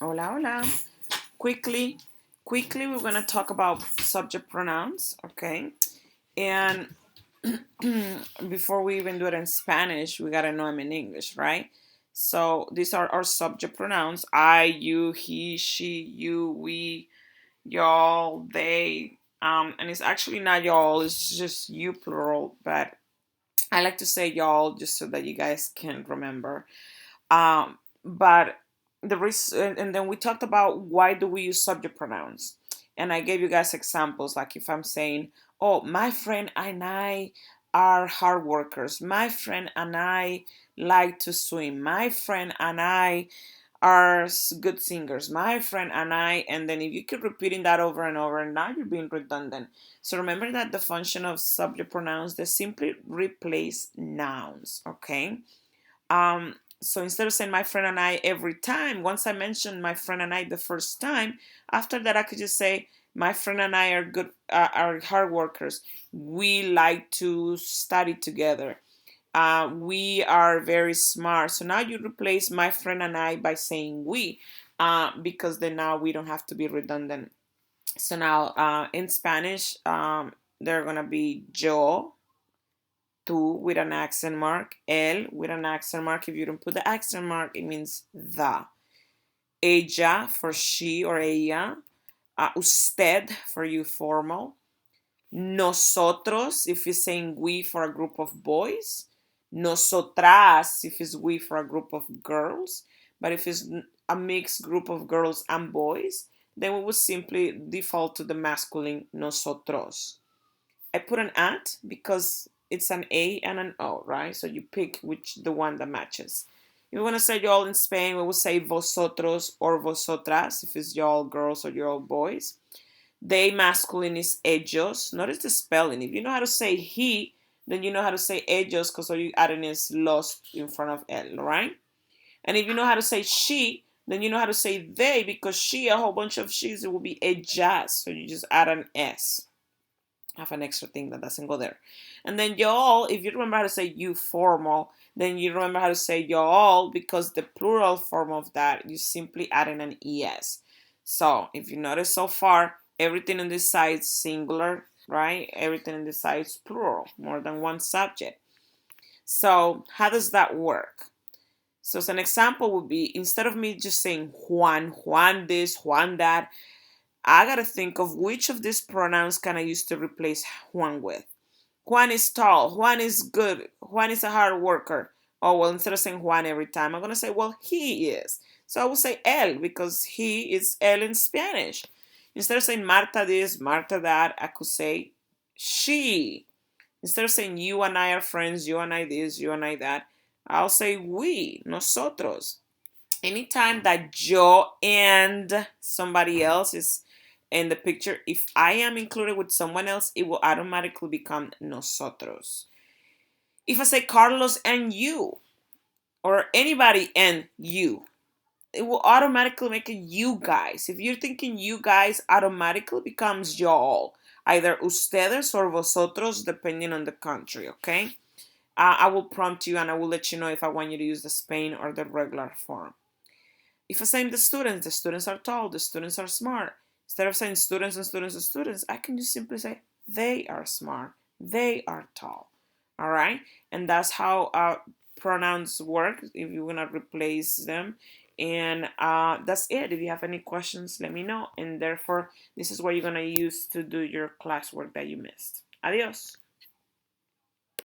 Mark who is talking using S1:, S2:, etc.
S1: Hola, hola. Quickly, we're gonna talk about subject pronouns, okay? And before we even do it in Spanish, we gotta know them in English, right? So these are our subject pronouns: I, you, he, she, you, we, y'all, they. And it's actually not y'all; it's just you plural. But I like to say y'all just so that you guys can remember. But the reason, and then we talked about why do we use subject pronouns, and I gave you guys examples. Like if I'm saying, "Oh, my friend and I are hard workers. My friend and I like to swim. My friend and I are good singers. My friend and I," and then if you keep repeating that over and over, now you're being redundant. So remember that the function of subject pronouns, they simply replace nouns. Okay. So instead of saying my friend and I every time, once I mention my friend and I the first time, after that I could just say my friend and I are good, are hard workers. We like to study together. We are very smart. So now you replace my friend and I by saying we, because then now we don't have to be redundant. So now in Spanish, they're gonna be yo, tú with an accent mark, él with an accent mark. If you don't put the accent mark, it means the. Ella for she or ella. Usted for you formal. Nosotros if it's saying we for a group of boys. Nosotras if it's we for a group of girls. But if it's a mixed group of girls and boys, then we would simply default to the masculine nosotros. I put an at because it's an A and an O, right? So you pick the one that matches. If you want to say y'all in Spain, we will say vosotros or vosotras if it's y'all girls or y'all boys. They masculine is ellos. Notice the spelling. If you know how to say he, then you know how to say ellos because all you adding is los in front of el, right? And if you know how to say she, then you know how to say they because she, a whole bunch of she's, it will be ellas. So you just add an S. Have an extra thing that doesn't go there. And then y'all, if you remember how to say you formal, then you remember how to say y'all because the plural form of that, you simply add in an es. So if you notice so far, everything on this side is singular, right? Everything on this side is plural, more than one subject. So how does that work? So as an example would be, instead of me just saying Juan this, Juan that, I gotta think of which of these pronouns can I use to replace Juan with. Juan is tall. Juan is good. Juan is a hard worker. Oh, well, instead of saying Juan every time, I'm gonna say, well, he is. So I will say él because he is él in Spanish. Instead of saying Marta this, Marta that, I could say she. Instead of saying you and I are friends, you and I this, you and I that, I'll say we, nosotros. Anytime that yo and somebody else is in the picture, if I am included with someone else, it will automatically become nosotros. If I say Carlos and you, or anybody and you, it will automatically make it you guys. If you're thinking you guys, automatically becomes y'all, either ustedes or vosotros, depending on the country, okay? I will prompt you and I will let you know if I want you to use the Spain or the regular form. If I say the students are tall, the students are smart. Instead of saying students and students and students, I can just simply say they are smart, they are tall. All right, and that's how pronouns work. If you wanna replace them, and that's it. If you have any questions, let me know. And therefore, this is what you're gonna use to do your classwork that you missed. Adios.